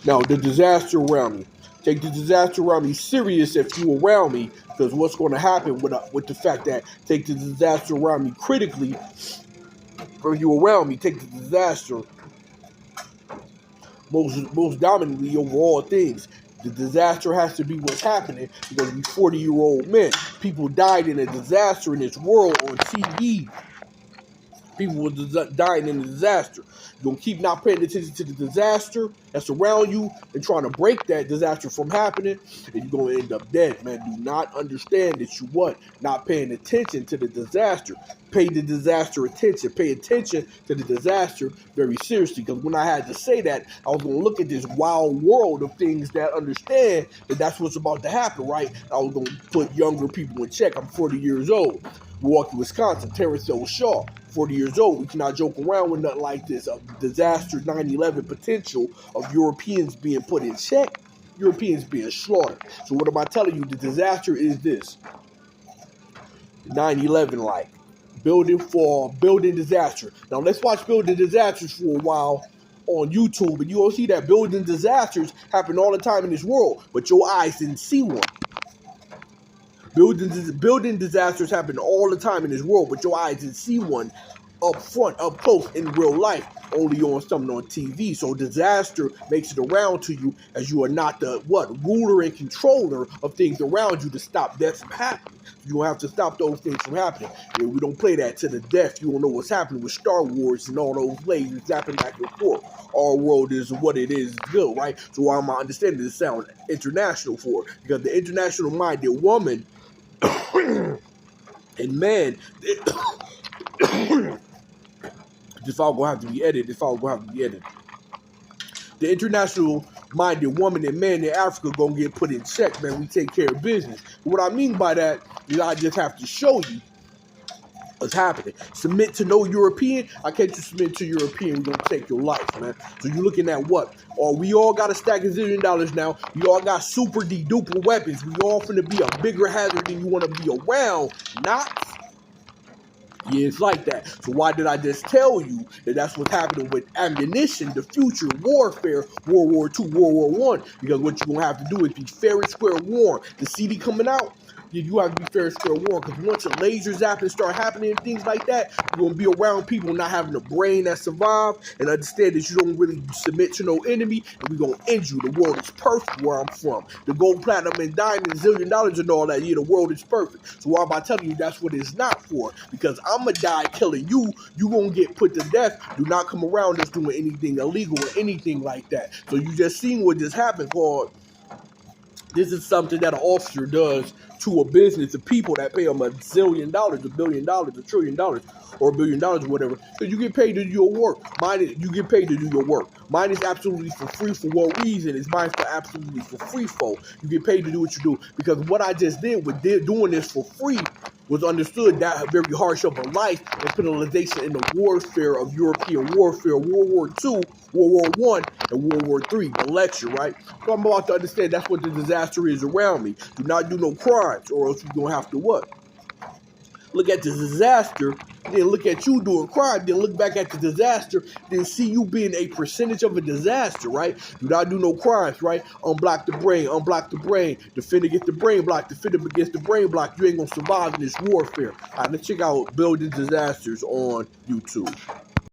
Now, the disaster around me. Take the disaster around me serious if you around me, because what's going to happen with the fact that take the disaster around me critically, or you around me, take the disaster most dominantly over all things. The disaster has to be what's happening because we 40-year-old men. People died in a disaster in this world on TV. People were dying in a disaster. You're going to keep not paying attention to the disaster that's around you and trying to break that disaster from happening, and you're going to end up dead, man. Do not understand that you what? Not paying attention to the disaster. Pay the disaster attention. Pay attention to the disaster very seriously, because when I had to say that, I was going to look at this wild world of things that understand that that's what's about to happen, right? I was going to put younger people in check. I'm 40 years old. Milwaukee, Wisconsin, Terrence L. Shaw, 40 years old. We cannot joke around with nothing like this. A disaster 9/11 potential of Europeans being put in check, Europeans being slaughtered. So what am I telling you? The disaster is this. 9/11 like. Building disaster. Now let's watch building disasters for a while on YouTube, and you'll see that building disasters happen all the time in this world, but your eyes didn't see one. Building disasters happen all the time in this world, but your eyes didn't see one up front, up close in real life, only on something on TV. So disaster makes it around to you as you are not the ruler and controller of things around you to stop that from happening. You don't have to stop those things from happening. We don't play that to the death. You don't know what's happening with Star Wars and all those lasers zapping back and forth. Our world is what it is good, right? So why am I understanding this sound international for? Because the international minded woman and man, this all gonna have to be edited. The international minded woman and man in Africa gonna get put in check, man. We take care of business. What I mean by that is I just have to show you what's happening. Submit to no European. I can't just submit to European. We're gonna take your life, man. So you're looking at what? Or we all got a stack of $1 zillion now. We all got super duper weapons. We all finna be a bigger hazard than you want to be around. Not. Yeah, it's like that. So why did I just tell you that that's what's happening with ammunition, the future, warfare, World War II, World War I? Because what you're going to have to do is be fair and square warm. The CD coming out, you have to be fair and square warm, because once your laser zapping start happening and things like that, you're going to be around people not having a brain that survive and understand that you don't really submit to no enemy, and we're going to end you. The world is perfect where I'm from. The gold, platinum, and diamond, $1 zillion and all that, yeah, the world is perfect. So why am I telling you that's what it's not for? Because I'm going to die killing you. You going to get put to death. Do not come around us doing anything illegal or anything like that. So you just seen what just happened, called this is something that an officer does to a business, of people that pay them $1 zillion, $1 billion, $1 trillion, or $1 billion, or whatever. So you get paid to do your work. You get paid to do your work. Mine is absolutely for free. For what reason? It's mine for absolutely for free, folk. You get paid to do what you do. Because what I just did with doing this for free was understood that very harsh of a life and penalization in the warfare of European warfare, World War II, World War I, and World War III, the lecture, right? So I'm about to understand that's what the disaster is around me. Do not do no crimes, or else you're going to have to what? Look at the disaster, then look at you doing crime, then look back at the disaster, then see you being a percentage of a disaster, right? Do not do no crimes, right? Unblock the brain, defend against the brain block, defend against the brain block. You ain't gonna survive in this warfare. All right, let's check out Building Disasters on YouTube.